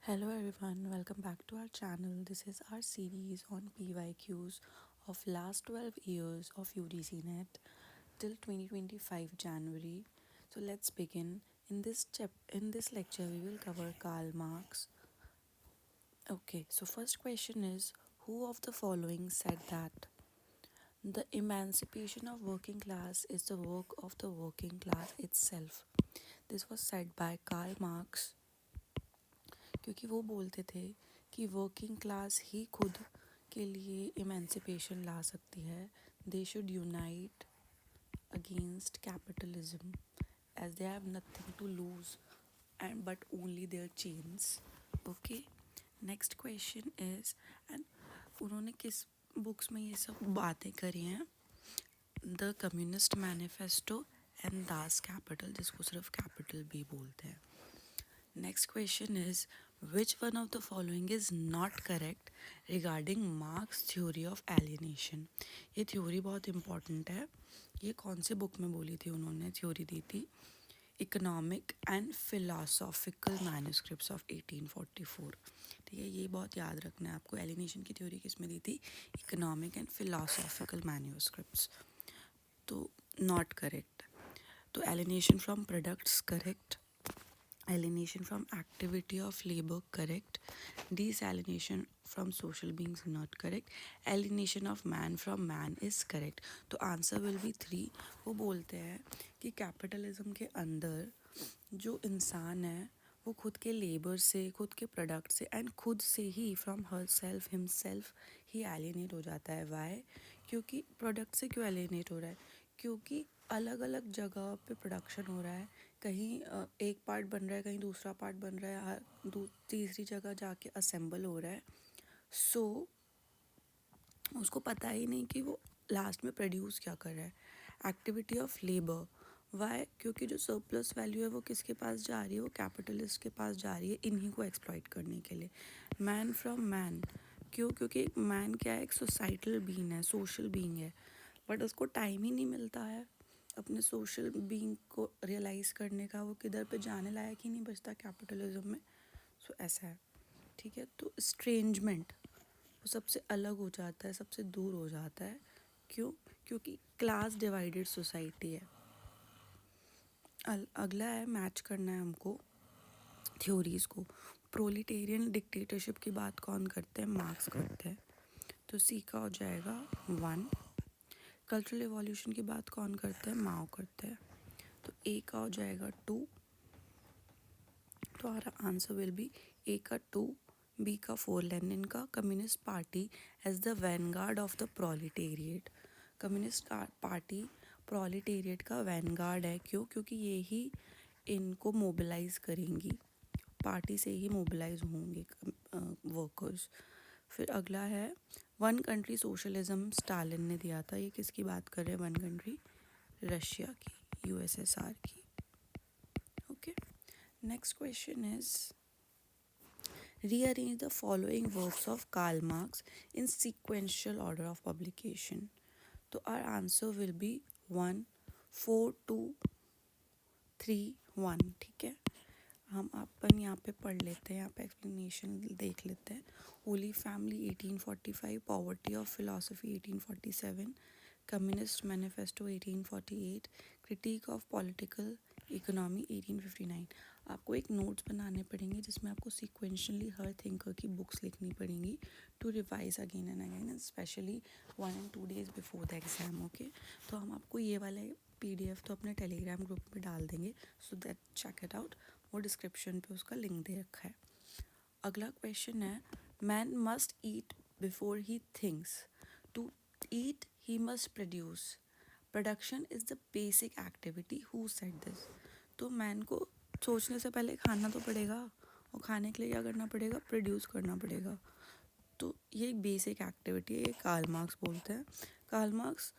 Hello everyone, welcome back to our channel. This is our series on PYQs of last 12 years of UGC NET till 2025 January. So let's begin. In this lecture we will cover Karl Marx. Okay, so first question is, who of the following said that the emancipation of working class is the work of the working class itself? This was said by Karl Marx, क्योंकि वो बोलते थे कि working class ही खुद के लिए emancipation ला सकती है. They should unite against capitalism as they have nothing to lose and but only their chains. Okay, next question is, and उन्होंने किस बुक्स में ये सब बातें करी हैं? The Communist manifesto and Das Kapital, जिसको सिर्फ कैपिटल भी बोलते हैं. Next question is, which one of the following is not correct regarding Marx theory of alienation? ये थ्योरी बहुत इम्पॉर्टेंट है. ये कौन से बुक में बोली थी उन्होंने? थ्योरी दी थी economic and philosophical manuscripts of 1844. ठीक है, ये बहुत याद रखना है आपको. एलिनेशन की थ्योरी किस में दी थी? Economic and philosophical manuscripts. तो नॉट करेक्ट. तो alienation from products correct. Alienation from activity of labor correct. Desalination from social beings not correct. Alienation of man from man is correct. तो answer will B 3. वो बोलते हैं कि capitalism के अंदर जो इंसान है वो खुद के लेबर से, खुद के प्रोडक्ट से एंड खुद से ही फ्रॉम हर सेल्फ हिमसेल्फ ही एलिनेट हो जाता है. वाई? क्योंकि प्रोडक्ट से क्यों एलिनेट हो रहा है? क्योंकि अलग अलग जगह पे प्रोडक्शन हो रहा है. कहीं एक पार्ट बन रहा है, कहीं दूसरा पार्ट बन रहा है, तीसरी जगह जाके असेंबल हो रहा है. सो उसको पता ही नहीं कि वो लास्ट में प्रोड्यूस क्या कर रहा है. Activity of labour. वाई? क्योंकि जो सरप्लस वैल्यू है वो किसके पास जा रही है? वो कैपिटलिस्ट के पास जा रही है, इन्हीं को एक्सप्लॉइट करने के लिए. Man from man. क्यों? क्योंकि मैन क्या है? एक सोसाइटल बीइंग है, सोशल बीइंग है, बट उसको टाइम ही नहीं मिलता है अपने सोशल बीइंग को रियलाइज़ करने का. वो किधर पे जाने लायक ही नहीं बचता कैपिटलिज्म में. सो ऐसा है. ठीक है, तो स्ट्रेंजमेंट वो सबसे अलग हो जाता है, सबसे दूर हो जाता है. क्यों? क्योंकि क्लास डिवाइडेड सोसाइटी है. अगला है, मैच करना है हमको थ्योरीज़ को. प्रोलिटेरियन डिक्टेटरशिप की बात कौन करते हैं? मार्क्स करते हैं. तो सी का हो जाएगा 1. कल्चरल एवोल्यूशन की बात कौन करते हैं? माओ करते हैं. तो ए का हो जाएगा 2. तो हमारा आंसर विल बी ए का 2, बी का 4. लेनिन का communist party as the vanguard of the proletariat. Communist party proletariat का वैनगार्ड है. क्यों? क्योंकि ये ही इनको मोबिलाइज करेंगी. पार्टी से ही मोबिलाइज होंगे वर्कर्स. फिर अगला है वन कंट्री सोशलिज्म, स्टालिन ने दिया था. ये किसकी बात कर रहे हैं? वन कंट्री, रशिया की, यूएसएसआर की. Okay, next question is, rearrange the following works of Karl Marx in sequential order of publication. तो our answer will be 1, 4, 2, 3, 1. ठीक है, हम अपन यहाँ पे पढ़ लेते हैं, यहाँ पे एक्सप्लेनेशन देख लेते हैं. Holy Family 1845, Poverty of Philosophy 1847, Communist Manifesto 1848, Critique of Political Economy 1859. आपको एक नोट्स बनाने पड़ेंगे जिसमें आपको सीक्वेंशली हर थिंकर की बुक्स लिखनी पड़ेंगी to revise again and again, specially 1 and 2 days before the exam. Okay, तो हम आपको ये वाले PDF तो अपने टेलीग्राम ग्रुप में डाल देंगे, so that check it out. वो डिस्क्रिप्शन पे उसका लिंक दे रखा है. अगला क्वेश्चन है, man must eat before he thinks. To eat he must produce. Production is the basic activity. Who said this? तो मैन को सोचने से पहले खाना तो पड़ेगा, और खाने के लिए क्या करना पड़ेगा? प्रोड्यूस करना पड़ेगा. तो ये एक बेसिक एक्टिविटी है. ये कार्ल मार्क्स बोलते हैं. कार्ल मार्क्स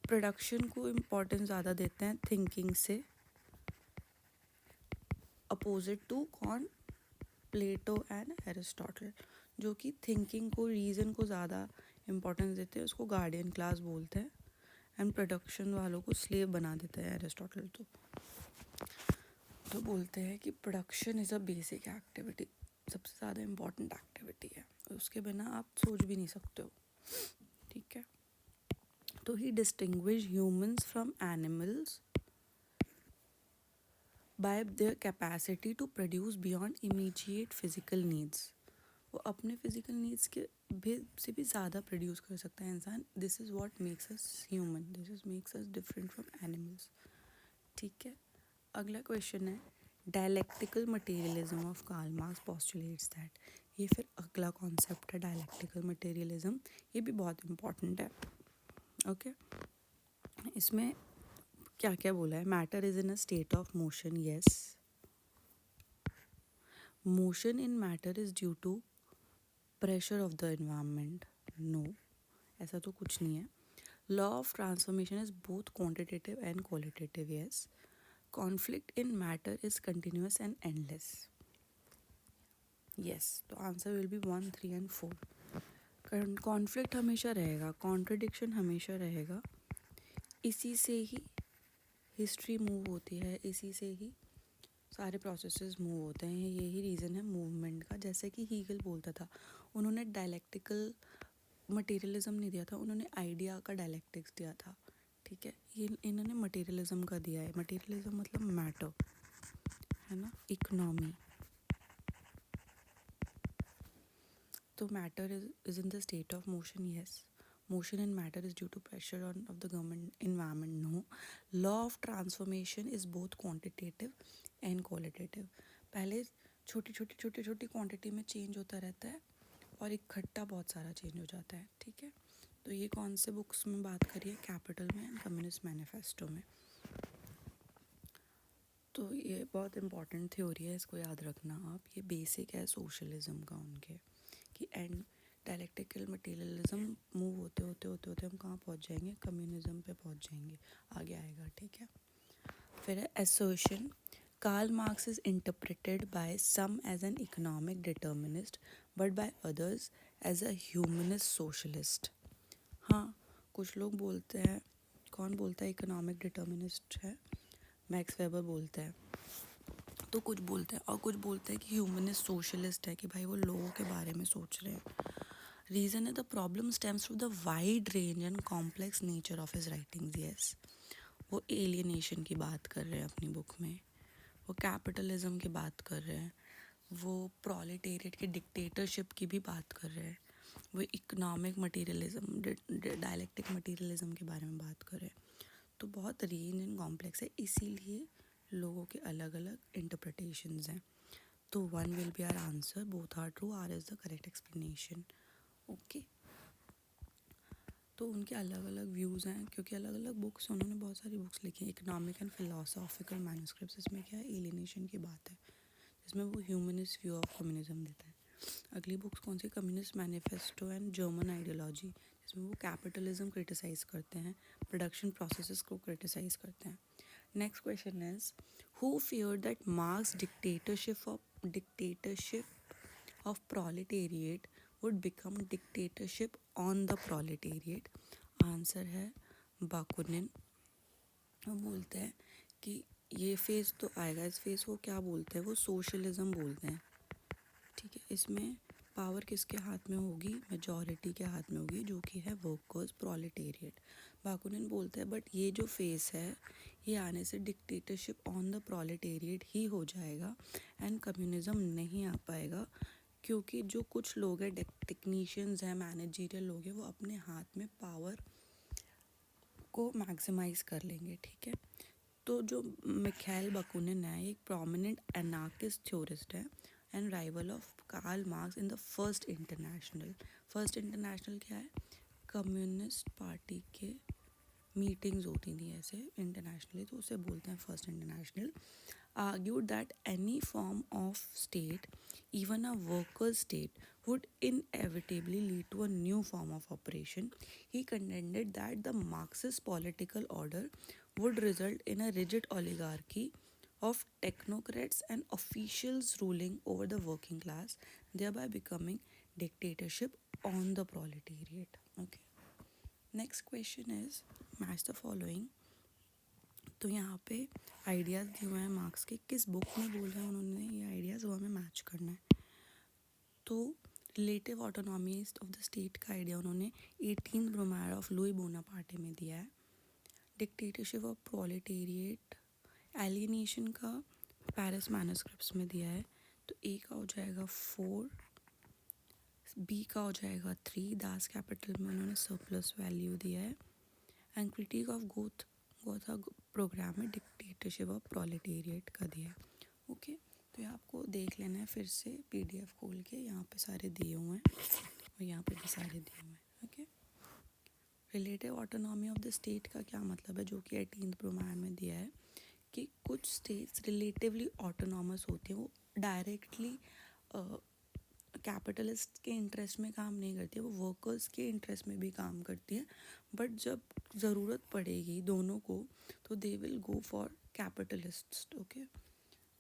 प्रोडक्शन को इम्पोर्टेंस ज़्यादा देते हैं थिंकिंग से, अपोजिट टू कौन? प्लेटो एंड एरिस्टोटल, जो कि थिंकिंग को, रीज़न को ज़्यादा इम्पोर्टेंस देते हैं. उसको गार्डियन क्लास बोलते हैं. एंड प्रोडक्शन वालों को स्लेव बना देता है एरिस्टोटल. तो बोलते हैं कि production is a basic activity. सबसे ज़्यादा इम्पॉर्टेंट एक्टिविटी है, उसके बिना आप सोच भी नहीं सकते हो, ठीक है। तो ही distinguish humans from animals by their capacity to produce beyond immediate physical needs. वो अपने फिजिकल नीड्स के भी से भी ज़्यादा प्रोड्यूस कर सकता है इंसान। This is what makes us human, this is makes us different from animals, ठीक है। अगला क्वेश्चन है dialectical materialism of Karl Marx postulates that. ये फिर अगला कॉन्सेप्ट है डायलेक्टिकल मटेरियलिज्म, ये भी बहुत इंपॉर्टेंट है, ओके। इसमें क्या क्या बोला है, matter is in a state of motion, yes. Motion in matter is due to pressure of the environment, no, ऐसा तो कुछ नहीं है। Law of transformation is both quantitative and qualitative, yes. Conflict in matter is continuous and endless, yes. तो answer will be 1, 3 and 4। Conflict हमेशा रहेगा, contradiction हमेशा रहेगा, इसी से ही हिस्ट्री मूव होती है, इसी से ही सारे प्रोसेसेस मूव होते हैं, यही रीज़न है मूवमेंट का। जैसे कि हीगल बोलता था, उन्होंने डायलेक्टिकल मटेरियलिज्म नहीं दिया था, उन्होंने आइडिया का डायलेक्टिक्स दिया था, ठीक है। ये इन्होंने मटेरियलिज्म का दिया है, मटेरियलिज्म मतलब मैटर, है ना, इकोनॉमी। तो matter is in the state of motion, yes. Motion in matter is due to pressure on of the government environment, no. Law of transformation is both quantitative and qualitative. पहले छोटी छोटी छोटी छोटी quantity में change होता रहता है और इकट्ठा बहुत सारा चेंज हो जाता है, ठीक है। तो ये कौन से बुक्स में बात करिए, कैपिटल में एंड कम्युनिस्ट मैनिफेस्टो में। तो ये बहुत इंपॉर्टेंट थ्योरी है, इसको याद रखना आप, ये बेसिक है सोशलिज्म का उनके, कि एंड डायलेक्टिकल मटेरियलिज्म मूव होते होते होते होते हम कहाँ पहुँच जाएंगे, कम्युनिज्म पे पहुँच जाएंगे, आगे आएगा, ठीक है। फिर है assertion, Karl Marx is interpreted by some as an economic determinist but by others as a humanist socialist। हाँ, कुछ लोग बोलते हैं, कौन बोलता है इकोनॉमिक डिटर्मिनिस्ट है, मैक्स वेबर बोलता है, तो कुछ बोलते हैं, और कुछ बोलते हैं कि ह्यूमनिस्ट सोशलिस्ट है, कि भाई वो लोगों के बारे में सोच रहे हैं। रीज़न है the problem stems from the wide range and complex nature of his writings, yes. वो एलियनेशन की बात कर रहे हैं अपनी बुक में, वो कैपिटलिज्म की बात कर रहे हैं, वो प्रोलेटेरिएट के डिक्टेटरशिप की भी बात कर रहे हैं, वो इकोनॉमिक मटेरियलिज्म डायलेक्टिक मटेरियलिज्म के बारे में बात कर रहे हैं। तो बहुत रेंज एंड कॉम्प्लेक्स है, इसीलिए लोगों के अलग अलग इंटरप्रिटेशंस हैं। तो 1 will be our answer, both are true, R is the correct explanation, okay. तो उनके अलग अलग व्यूज़ हैं, क्योंकि अलग अलग बुक्स, उन्होंने बहुत सारी बुक्स लिखी हैं, इकोनॉमिक एंड फिलोसॉफिकल मैन्युस्क्रिप्ट्स, इसमें क्या है, एलियनेशन की बात है, जिसमें वो ह्यूमनिस्ट व्यू ऑफ कम्युनिज्म देता है। अगली बुक्स कौन सी, communist manifesto and German ideology, जिसमें वो कैपिटलिज्म क्रिटिसाइज़ करते हैं, प्रोडक्शन प्रोसेसेस को क्रिटिसाइज़ करते हैं। Next question is who fear that marks dictatorship of proletariat would become dictatorship on the proletariat. Answer है बाकुनिन। वो बोलते हैं कि ये फेज़ तो आएगा, इस फेज़ को क्या बोलते हैं, वो सोशलिज्म बोलते हैं, ठीक है। इसमें पावर किसके हाथ में होगी, मेजॉरिटी के हाथ में होगी, जो कि है वर्कर्स प्रोलेटेरिएट। बाकुनिन बोलते हैं बट ये जो फेस है, ये आने से डिक्टेटरशिप ऑन द प्रोलेटेरिएट ही हो जाएगा एंड कम्युनिज्म नहीं आ पाएगा, क्योंकि जो कुछ लोग हैं, टेक्नीशियंस हैं, मैनेजरियल लोग हैं, वो अपने हाथ में पावर को मैक्सिमाइज कर लेंगे, ठीक है। तो जो मिखाइल बाकुनिन है, एक प्रोमिनेंट एनार्किस्ट थ्योरिस्ट है and rival of Karl Marx in the first international. First international क्या है, कम्युनिस्ट पार्टी के मीटिंग्स होती थी ऐसे इंटरनेशनली, तो उसे बोलते हैं first international. argued that any form of state, even a worker state, would inevitably lead to a new form of operation. He contended that the Marxist political order would result in a rigid oligarchy of technocrats and officials ruling over the working class, thereby becoming dictatorship on the proletariat. Okay. Next question is match the following. तो यहाँ पे ideas दिए हुए हैं marks के, किस book में बोल रहे हैं उन्होंने ये आइडियाज़, वो हमें मैच करना है। तो relative autonomy of the state का आइडिया उन्होंने 18 ब्रोमायर ऑफ लुई बोनापार्टे में दिया है। डिक्टेटरशिप ऑफ प्रोलेटेरिएट एलिनेशन का पेरिस मैन्युस्क्रिप्ट्स में दिया है। तो ए का हो जाएगा 4, बी का हो जाएगा 3, दास कैपिटल में उन्होंने सरप्लस वैल्यू दिया है। And critique of Gotha program में डिक्टेटरशिप ऑफ प्रोलेटेरिएट का दिया है। ओके, तो ये आपको देख लेना है फिर से पीडीएफ खोल के, यहाँ पे सारे दिए हुए हैं और यहाँ पे भी सारे दिए हुए हैं। Okay, relative autonomy of the state का क्या मतलब है, जो कि 18th ब्रोमायर में दिया है कि कुछ स्टेट्स रिलेटिवली ऑटोनॉमस होती हैं, वो डायरेक्टली कैपिटलिस्ट के इंटरेस्ट में काम नहीं करती है, वो वर्कर्स के इंटरेस्ट में भी काम करती है। बट जब ज़रूरत पड़ेगी दोनों को तो they will go for capitalists. Okay,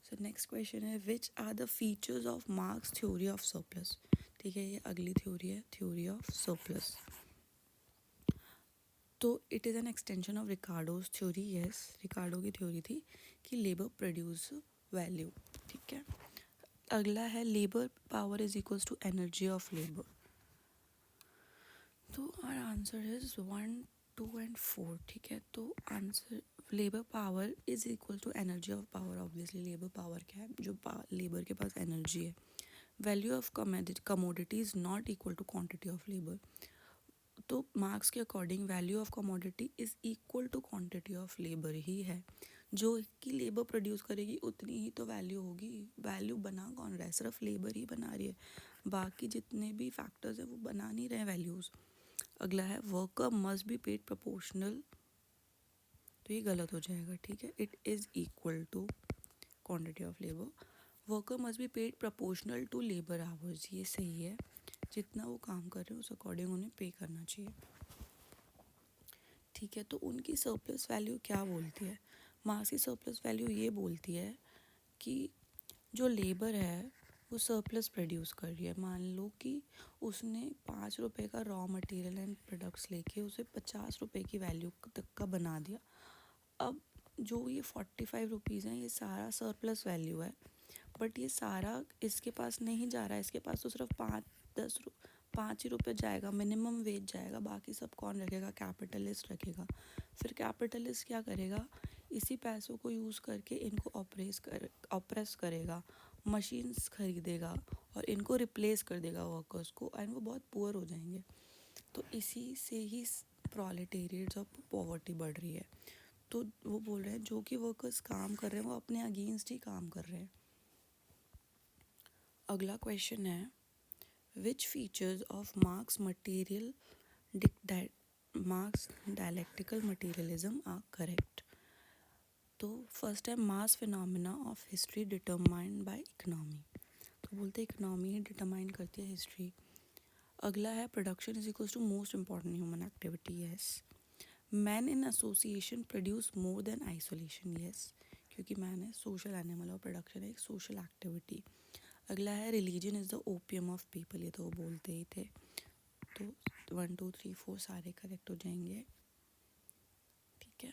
so next question है which are the features of Marx theory of surplus. ठीक है, ये अगली थ्योरी है, थ्योरी ऑफ सरप्लस। तो it is an extension of Ricardo's theory. Yes, Ricardo की theory थी कि लेबर प्रोड्यूस वैल्यू। ठीक है, अगला है labour power is equals to energy of labour. तो आर आंसर इज 1, 2 एंड 4। ठीक है, तो answer labour power is equal to energy of power. Obviously labour power क्या है, जो लेबर के पास एनर्जी है। Value of commodity is not equal to quantity of labour. तो मार्क्स के according value of commodity is equal to quantity of labour ही है। जो कि लेबर प्रोड्यूस करेगी उतनी ही तो वैल्यू होगी। वैल्यू बना कौन रहा है, सिर्फ लेबर ही बना रही है, बाकी जितने भी फैक्टर्स हैं वो बना नहीं रहे वैल्यूज़। अगला है worker must be paid proportional. तो ये गलत हो जाएगा। ठीक है, it is equal to quantity of labour. Worker must be paid proportional to labour hours, ये सही है, जितना वो काम कर रहे हैं उस अकॉर्डिंग उन्हें पे करना चाहिए। ठीक है, तो उनकी सरप्लस वैल्यू क्या बोलती है, मार्क्स की सरप्लस वैल्यू ये बोलती है कि जो लेबर है वो सरप्लस प्रोड्यूस कर रही है। मान लो कि उसने 5 रुपए का रॉ मटेरियल एंड प्रोडक्ट्स लेके उसे 50 रुपए की वैल्यू तक का बना दिया। अब जो ये 45 रुपीज़ हैं, ये सारा सरप्लस वैल्यू है, बट ये सारा इसके पास नहीं जा रहा है, इसके पास तो सिर्फ 5 ही रुपये जाएगा, मिनिमम वेज जाएगा, बाकी सब कौन रखेगा, कैपिटलिस्ट रखेगा। फिर कैपिटलिस्ट क्या करेगा, इसी पैसों को यूज़ करके इनको ऑप्रेस करेगा, मशीन्स खरीदेगा और इनको रिप्लेस कर देगा वर्कर्स को, एंड वो बहुत पुअर हो जाएंगे। तो इसी से ही प्रोलेटेरिएट्स और पॉवर्टी बढ़ रही है। तो वो बोल रहे हैं जो कि वर्कर्स काम कर रहे हैं वो अपने अगेंस्ट ही काम कर रहे हैं। अगला क्वेश्चन है which features of Marx dialectical materialism are correct. तो फर्स्ट है mass phenomena of history determined by economy. तो बोलते हैं इकोनॉमी ही डिटरमाइन करती है हिस्ट्री। अगला है production is equals to most important human activity. Yes, man in association produce more than isolation. Yes, क्योंकि मैन है सोशल एनिमल और प्रोडक्शन है एक सोशल एक्टिविटी। अगला है religion is the opium of people. ये तो वो बोलते ही थे। तो 1, 2, 3, 4 सारे करेक्ट हो जाएंगे। ठीक है,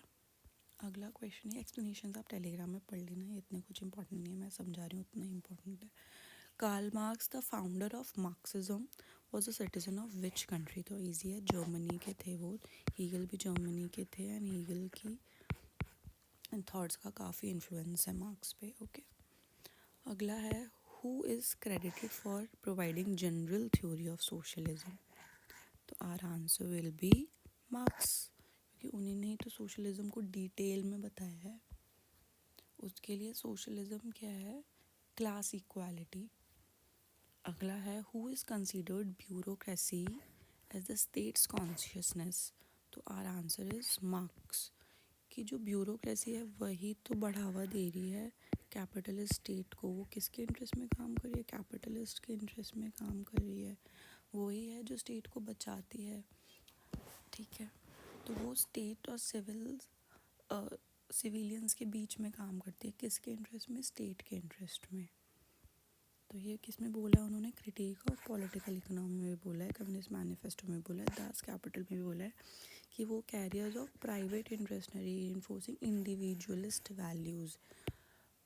अगला क्वेश्चन है एक्सप्लेनेशन आप टेलीग्राम में पढ़ लेना, ये इतने कुछ इंपॉर्टेंट नहीं है, मैं समझा रही हूँ उतना ही इंपॉर्टेंट है। Karl Marx the founder of Marxism was a citizen of which country. तो ईजी है, जर्मनी के थे वो। हीगल भी जर्मनी के थे एंड हीगल की थॉट्स का काफ़ी इन्फ्लुएंस है मार्क्स पे। ओके, अगला है who is credited for providing general theory of socialism। तो our answer will be Marx, क्योंकि उन्हीं ने ही तो सोशलिज्म को डिटेल में बताया है। उसके लिए सोशलिज्म क्या है, क्लास इक्वालिटी। अगला है who is considered bureaucracy as the state's consciousness. तो आर आंसर इज मार्क्स, कि जो ब्यूरोक्रेसी है वही तो बढ़ावा दे रही है कैपिटलिस्ट स्टेट को। वो किसके इंटरेस्ट में काम कर रही है, कैपिटलिस्ट के इंटरेस्ट में काम कर रही है। वही है जो स्टेट को बचाती है। ठीक है, तो वो स्टेट और सिविलियंस के बीच में काम करती है, किसके इंटरेस्ट में, स्टेट के इंटरेस्ट में। तो ये किस में बोला है उन्होंने, क्रिटिक ऑफ पॉलिटिकल इकोनॉमी में भी बोला है, कम्युनिस्ट मैनिफेस्टो में बोला है, दास कैपिटल में भी बोला है कि वो कैरियर्स ऑफ प्राइवेट इंटरेस्ट है reinforcing individualist values.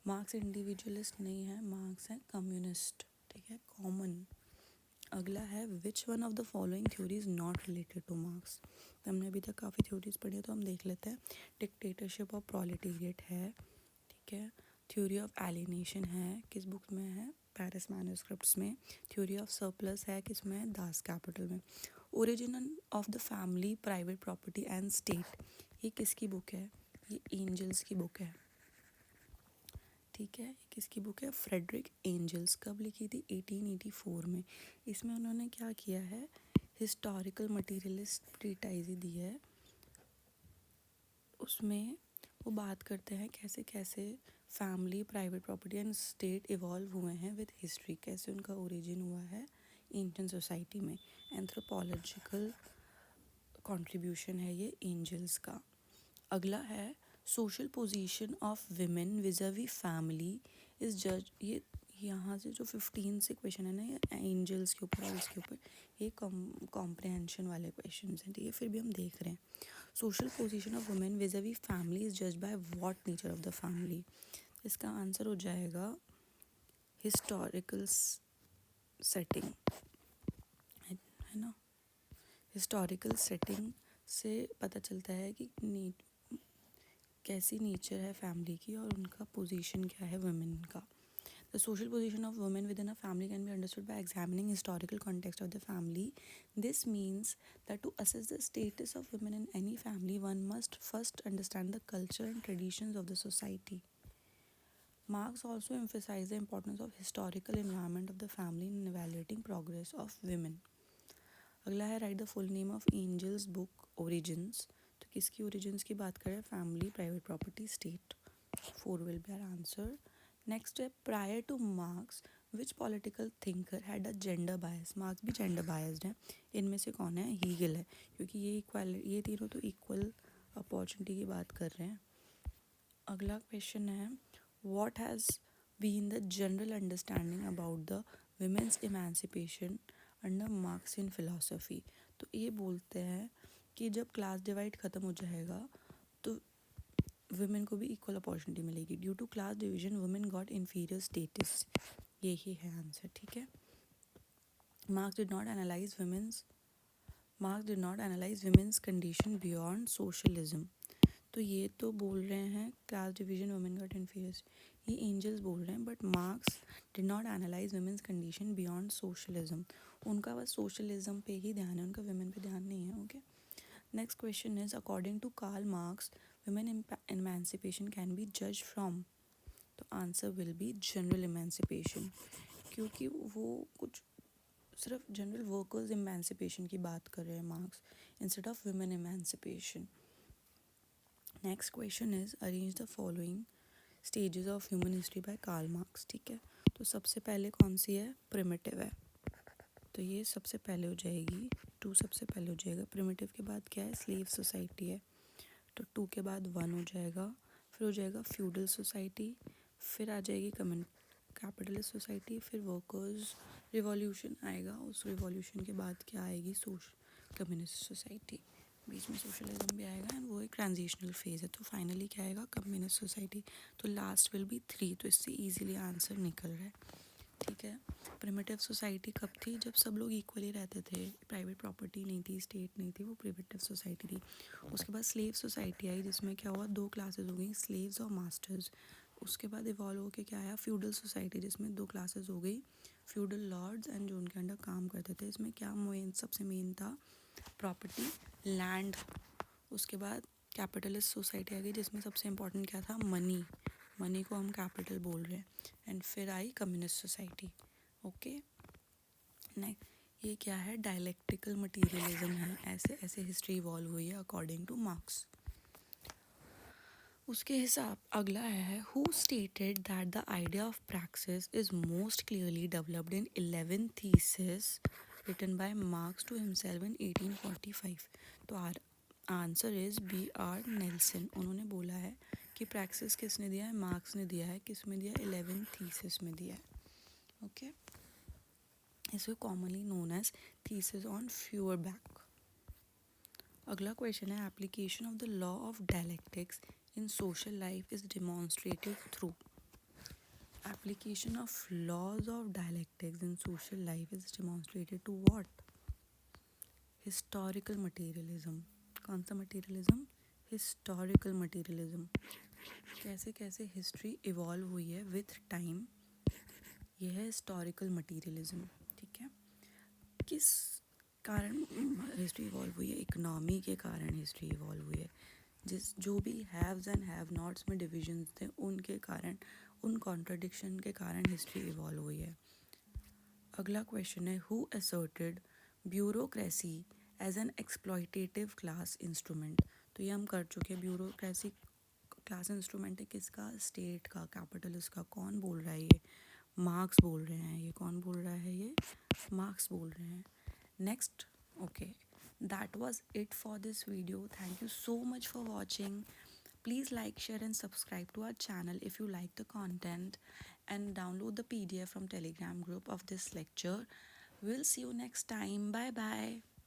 Marks individualist नहीं है, मार्क्स है कम्युनिस्ट। ठीक है, कॉमन। अगला है which one of the following theory is not related two marks. तो हमने अभी तक काफ़ी थ्योरीज पढ़ी है, तो हम देख लेते हैं। डिक्टेटरशिप ऑफ प्रोलेटेरिएट है, ठीक है। थ्योरी ऑफ एलिनेशन है, किस बुक में है? पेरिस मैन्युस्क्रिप्ट्स में। थ्योरी ऑफ सरप्लस है, किस में है? दास कैपिटल में। Origin of the family, private property and state, ये किसकी बुक है? ये एंजल्स की बुक है, ठीक है। किसकी बुक है? Frederick angels. कब लिखी थी? 1884 में। इसमें उन्होंने क्या किया है? हिस्टोरिकल मटीरियलिस्ट ट्रीटाइज दी है। उसमें वो बात करते हैं कैसे कैसे family, private property and state evolve हुए हैं विद हिस्ट्री, कैसे उनका ओरिजिन हुआ है एंशिएंट सोसाइटी में। एंथ्रोपोलॉजिकल कंट्रीब्यूशन है ये एंजल्स का। अगला है social position of women vis a vis family is जज। ये यहाँ से जो 15 से क्वेश्चन है ना, ये एंजल्स के ऊपर और इसके ऊपर, ये कॉम्प्रहेंशन वाले क्वेश्चन हैं, ठीक है। फिर भी हम देख रहे हैं social position of women vis a vis family is जज by what nature of the family. इसका आंसर हो जाएगा हिस्टोरिकल सेटिंग, है ना। हिस्टोरिकल सेटिंग से पता चलता है कि कैसी नेचर है फैमिली की और उनका पोजीशन क्या है वुमेन का। The social position of women within a family can be understood by examining historical context of the family. This means that to assess the status of women in any family, one must first understand the culture and traditions of the society. Marx also emphasized the importance of historical environment of the family in evaluating progress of women. अगला है write the full name of Engels book origins. तो किसकी origins की बात करें? Family, private property, state. 4 will be our answer. Next है prior to Marx which political thinker had a gender bias. Marx भी gender biased है, इनमें से कौन है? हीगल है, क्योंकि ये तीनों तो इक्वल अपॉर्चुनिटी की बात कर रहे हैं। अगला क्वेश्चन है what has been the general understanding about the women's emancipation under Marxian philosophy. तो ये बोलते हैं कि जब क्लास डिवाइड ख़त्म हो जाएगा तो वुमेन को भी इक्वल अपॉर्चुनिटी मिलेगी। Due to class division women got inferior status, यही है आंसर, ठीक है। Marx did not analyse women's condition beyond socialism. तो ये तो बोल रहे हैं class division women got inferior, ये एंजल्स बोल रहे हैं, but Marx did not analyse women's condition beyond socialism. उनका बस सोशलिज्म पे ही ध्यान है, उनका वुमेन पे ध्यान नहीं है, okay. Next question is according to Karl Marx women emancipation can be जज फ्रॉम। तो answer will be general emancipation, क्योंकि वो कुछ सिर्फ जनरल वर्कर्स इमेंसिपेशन की बात कर रहे हैं Marx, instead of women emancipation. Next question is arrange the following stages of human history by Karl Marx, ठीक है। तो सबसे पहले कौन सी है? प्रिमिटिव है, तो ये सबसे पहले हो जाएगी, 2 सबसे पहले हो जाएगा। प्रिमिटिव के बाद क्या है? स्लेव सोसाइटी है, तो 2 के बाद 1 हो जाएगा। फिर हो जाएगा फ्यूडल सोसाइटी, फिर आ जाएगी कैपिटलिस्ट सोसाइटी, फिर वर्कर्स रिवॉल्यूशन आएगा, उस रिवॉल्यूशन के बाद क्या आएगी? कम्युनिस्ट सोसाइटी, बीच में सोशलिज्म भी आएगा एंड वो एक ट्रांजिशनल फेज है। तो फाइनली क्या आएगा? Communist society. तो लास्ट विल बी 3, तो इससे इजीली आंसर निकल रहा है, ठीक है। प्रिमिटिव सोसाइटी कब थी? जब सब लोग इक्वली रहते थे, प्राइवेट प्रॉपर्टी नहीं थी, स्टेट नहीं थी, वो प्रिमिटिव सोसाइटी थी। उसके बाद स्लेव सोसाइटी आई, जिसमें क्या हुआ? 2 क्लासेस हो गई, स्लेव्स और मास्टर्स। उसके बाद इवॉल्व होकर क्या आया? फ्यूडल सोसाइटी, जिसमें 2 क्लासेस हो गई, फ्यूडल लॉर्ड्स एंड जो उनके अंडर काम करते थे। इसमें क्या सबसे मेन था? Property, land. उसके बाद कैपिटलिस्ट सोसाइटी आ गई, जिसमें सबसे इम्पोर्टेंट क्या था? मनी, मनी को हम कैपिटल बोल रहे हैं। एंड फिर आई कम्युनिस्ट सोसाइटी, ओके। नेक्स्ट ये क्या है? डायलेक्टिकल मटीरियलिज्म है, ऐसे ऐसे हिस्ट्री इवॉल्व हुई है अकॉर्डिंग टू मार्क्स। उसके हिसाब अगला है who stated that the idea of praxis is most clearly developed in 11 thesis written by Marx to himself in 1845। तो आंसर इज B.R. नेल्सन। उन्होंने बोला है कि प्रैक्सिस किसने दिया है? मार्क्स ने दिया है। किस में दिया है? 11 थीसिस में दिया है, ओके। इसको commonly known as thesis on Feuerbach. अगला क्वेश्चन है application of the law of dialectics in social life is demonstrated through. Application of laws of dialectics in social life is demonstrated to what? Historical materialism. कौन सा materialism? Historical materialism. कैसे कैसे history evolve हुई है with time, यह है historical materialism. ठीक है. किस कारण हिस्ट्री इवॉल्व हुई है? इकोनॉमी के कारण हिस्ट्री इवॉल्व हुई है. जिस जो भी हैव्स एंड हैव नॉट्स में डिविजन्स थे उनके कारण, उन कॉन्ट्रडिक्शन के कारण हिस्ट्री इवॉल्व हुई है. अगला क्वेश्चन है, who asserted bureaucracy as an exploitative class instrument. तो ये हम कर चुके हैं. ब्यूरोक्रेसी क्लास इंस्ट्रूमेंट है किसका? स्टेट का, कैपिटलिस्ट का. कौन बोल रहा है ये? मार्क्स बोल रहे हैं. ये कौन बोल रहा है? ये मार्क्स बोल रहे हैं. Next. Okay, that was it for this video. Thank you so much for watching. Please like, share and subscribe to our channel if you like the content, and download the PDF from Telegram group of this lecture. We'll see you next time. Bye bye.